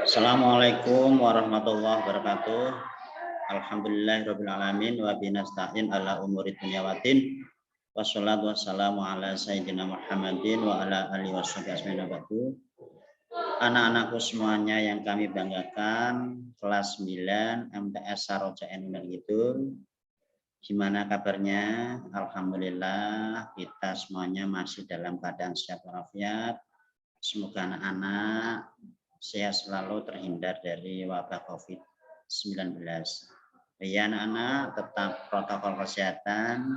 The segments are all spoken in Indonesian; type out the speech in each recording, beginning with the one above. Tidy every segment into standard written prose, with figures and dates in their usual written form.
Assalamualaikum warahmatullahi wabarakatuh. Alhamdulillahirabbil alamin wa binasta'in ala umuri dunya waddin. Wassalatu wassalamu ala sayyidina Muhammadin wa ala alihi washabihi ajmain. Anak-anakku semuanya yang kami banggakan, kelas 9 MTS Saroja Gunung Kidul. Gimana kabarnya? Alhamdulillah kita semuanya masih dalam keadaan sehat walafiat. Semoga anak-anak sehat selalu, terhindar dari wabah COVID-19. Ya anak-anak, tetap protokol kesehatan,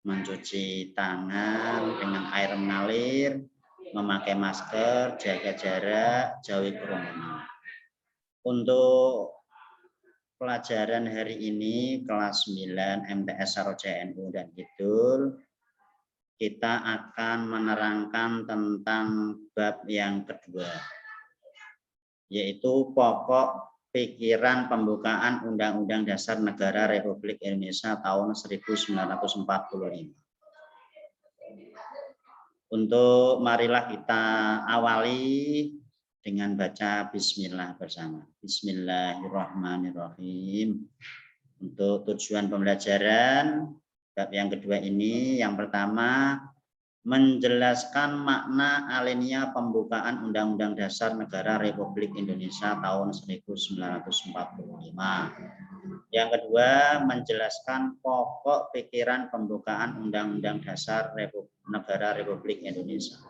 mencuci tangan dengan air mengalir, memakai masker, jaga jarak, jauhi kerumunan. Untuk pelajaran hari ini kelas 9 MTS Saroja NU dan Kidul, kita akan menerangkan tentang bab yang kedua, yaitu pokok pikiran pembukaan Undang-Undang Dasar Negara Republik Indonesia tahun 1945. Untuk marilah kita awali dengan baca bismillah bersama. Bismillahirrahmanirrahim. Untuk tujuan pembelajaran bab yang kedua ini, yang pertama menjelaskan makna alinea pembukaan Undang-Undang Dasar Negara Republik Indonesia tahun 1945. Yang kedua, menjelaskan pokok pikiran pembukaan Undang-Undang Dasar Negara Republik Indonesia.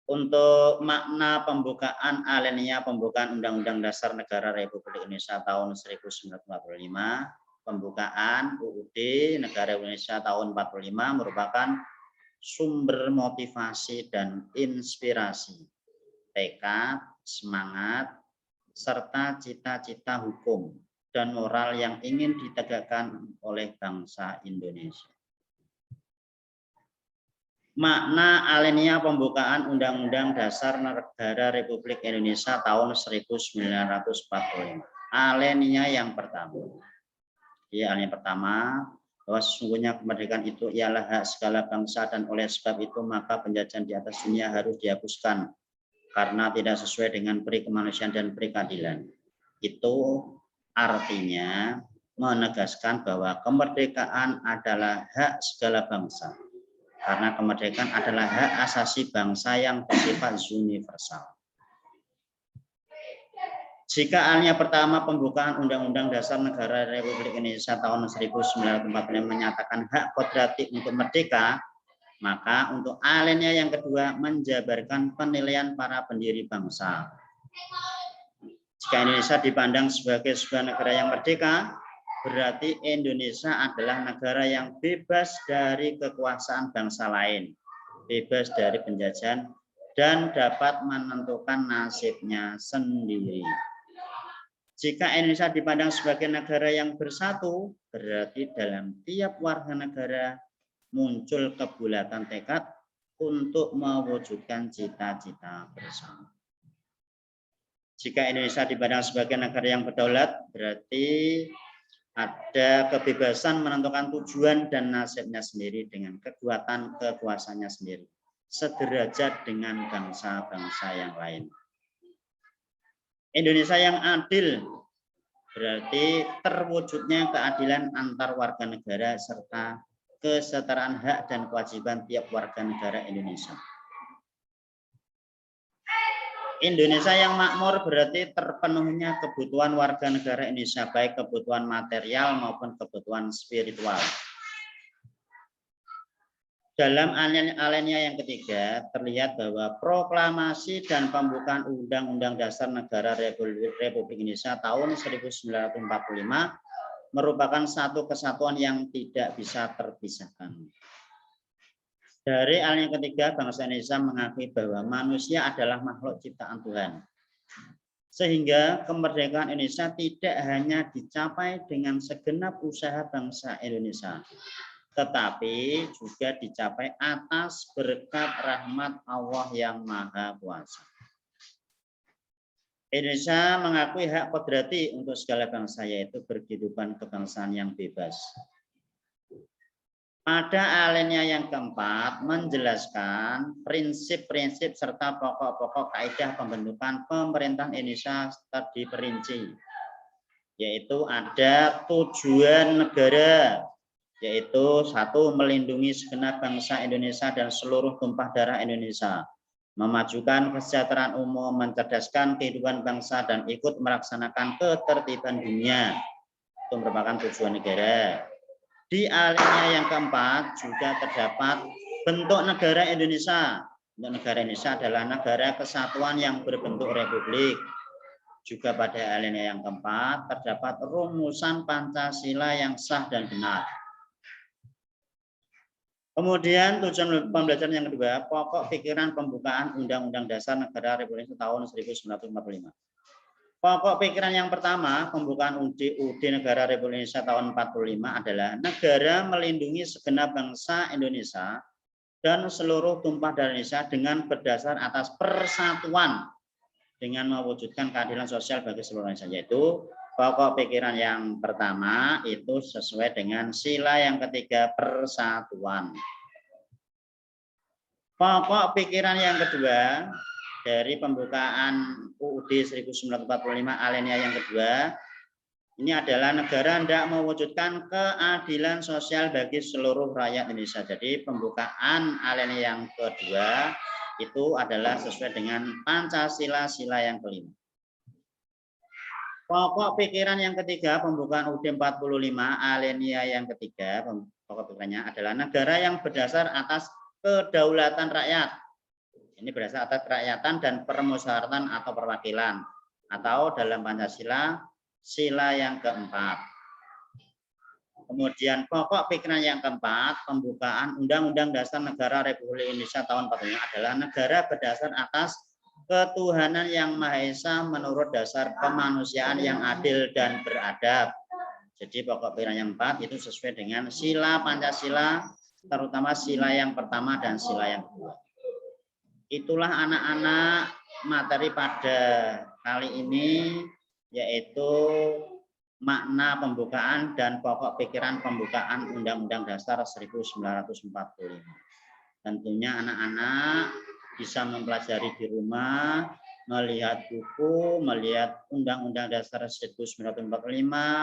Untuk makna pembukaan alinea pembukaan Undang-Undang Dasar Negara Republik Indonesia tahun 1945, pembukaan UUD Negara Indonesia tahun 45 merupakan sumber motivasi dan inspirasi, tekad, semangat, serta cita-cita hukum dan moral yang ingin ditegakkan oleh bangsa Indonesia. Makna alinea pembukaan Undang-Undang Dasar Negara Republik Indonesia tahun 1945. Alinea yang pertama. Yang pertama, bahwa sesungguhnya kemerdekaan itu ialah hak segala bangsa dan oleh sebab itu maka penjajahan di atas dunia harus dihapuskan karena tidak sesuai dengan peri kemanusiaan dan peri keadilan. Itu artinya menegaskan bahwa kemerdekaan adalah hak segala bangsa karena kemerdekaan adalah hak asasi bangsa yang bersifat universal. Jika alinea pertama pembukaan Undang-Undang Dasar Negara Republik Indonesia tahun 1945 menyatakan hak kodrati untuk merdeka, maka untuk alinea yang kedua menjabarkan penilaian para pendiri bangsa. Jika Indonesia dipandang sebagai sebuah negara yang merdeka, berarti Indonesia adalah negara yang bebas dari kekuasaan bangsa lain, bebas dari penjajahan, dan dapat menentukan nasibnya sendiri. Jika Indonesia dipandang sebagai negara yang bersatu, berarti dalam tiap warga negara muncul kebulatan tekad untuk mewujudkan cita-cita bersama. Jika Indonesia dipandang sebagai negara yang berdaulat, berarti ada kebebasan menentukan tujuan dan nasibnya sendiri dengan kekuatan kekuasaannya sendiri, sederajat dengan bangsa-bangsa yang lain. Indonesia yang adil berarti terwujudnya keadilan antar warga negara serta kesetaraan hak dan kewajiban tiap warga negara Indonesia. Indonesia yang makmur berarti terpenuhnya kebutuhan warga negara Indonesia, baik kebutuhan material maupun kebutuhan spiritual. Dalam alinea yang ketiga, terlihat bahwa proklamasi dan pembukaan Undang-Undang Dasar Negara Republik Indonesia tahun 1945 merupakan satu kesatuan yang tidak bisa terpisahkan. Dari alinea ketiga, bangsa Indonesia mengakui bahwa manusia adalah makhluk ciptaan Tuhan. Sehingga kemerdekaan Indonesia tidak hanya dicapai dengan segenap usaha bangsa Indonesia, tetapi juga dicapai atas berkat rahmat Allah yang Maha Kuasa. Indonesia mengakui hak kodrati untuk segala bangsa, yaitu berkehidupan kebangsaan yang bebas. Pada alinea yang keempat menjelaskan prinsip-prinsip serta pokok-pokok kaidah pembentukan pemerintahan Indonesia tadi perinci, yaitu ada tujuan negara, yaitu satu, melindungi segenap bangsa Indonesia dan seluruh tumpah darah Indonesia, memajukan kesejahteraan umum, mencerdaskan kehidupan bangsa, dan ikut melaksanakan ketertiban dunia. Itu merupakan tujuan negara. Di alinea yang keempat juga terdapat bentuk negara Indonesia. Bentuk negara Indonesia adalah negara kesatuan yang berbentuk republik. Juga pada alinea yang keempat terdapat rumusan Pancasila yang sah dan benar. Kemudian tujuan pembelajaran yang kedua, pokok pikiran pembukaan Undang-Undang Dasar Negara Republik Indonesia tahun 1945. Pokok pikiran yang pertama, pembukaan UUD Negara Republik Indonesia tahun 45 adalah negara melindungi segenap bangsa Indonesia dan seluruh tumpah darah Indonesia dengan berdasar atas persatuan dengan mewujudkan keadilan sosial bagi seluruh Indonesia, yaitu pokok pikiran yang pertama itu sesuai dengan sila yang ketiga, persatuan. Pokok pikiran yang kedua dari pembukaan UUD 1945 alinea yang kedua, ini adalah negara hendak mewujudkan keadilan sosial bagi seluruh rakyat Indonesia. Jadi pembukaan alinea yang kedua itu adalah sesuai dengan Pancasila sila yang kelima. Pokok pikiran yang ketiga, pembukaan UUD 45 alinea yang ketiga, pokok pikirannya adalah negara yang berdasar atas kedaulatan rakyat. Ini berdasar atas kerakyatan dan permusyawaratan atau perwakilan, atau dalam Pancasila sila yang keempat. Kemudian pokok pikiran yang keempat, pembukaan Undang-Undang Dasar Negara Republik Indonesia tahun 45 adalah negara berdasar atas ketuhanan yang Maha Esa menurut dasar kemanusiaan yang adil dan beradab. Jadi pokok pikiran yang keempat itu sesuai dengan sila Pancasila, terutama sila yang pertama dan sila yang kedua. Itulah anak-anak materi pada kali ini, yaitu makna pembukaan dan pokok pikiran pembukaan Undang-Undang Dasar 1945. Tentunya anak-anak bisa mempelajari di rumah, melihat buku, melihat Undang-Undang Dasar 1945,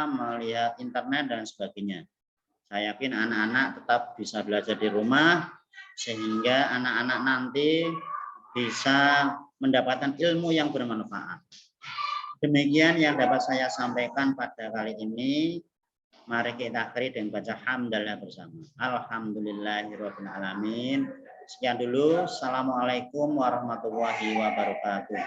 melihat internet dan sebagainya. Saya yakin anak-anak tetap bisa belajar di rumah, sehingga anak-anak nanti bisa mendapatkan ilmu yang bermanfaat. Demikian yang dapat saya sampaikan pada kali ini. Mari kita akhiri dengan baca hamdalah bersama. Alhamdulillahirabbil alamin. Sekian dulu. Assalamualaikum warahmatullahi wabarakatuh.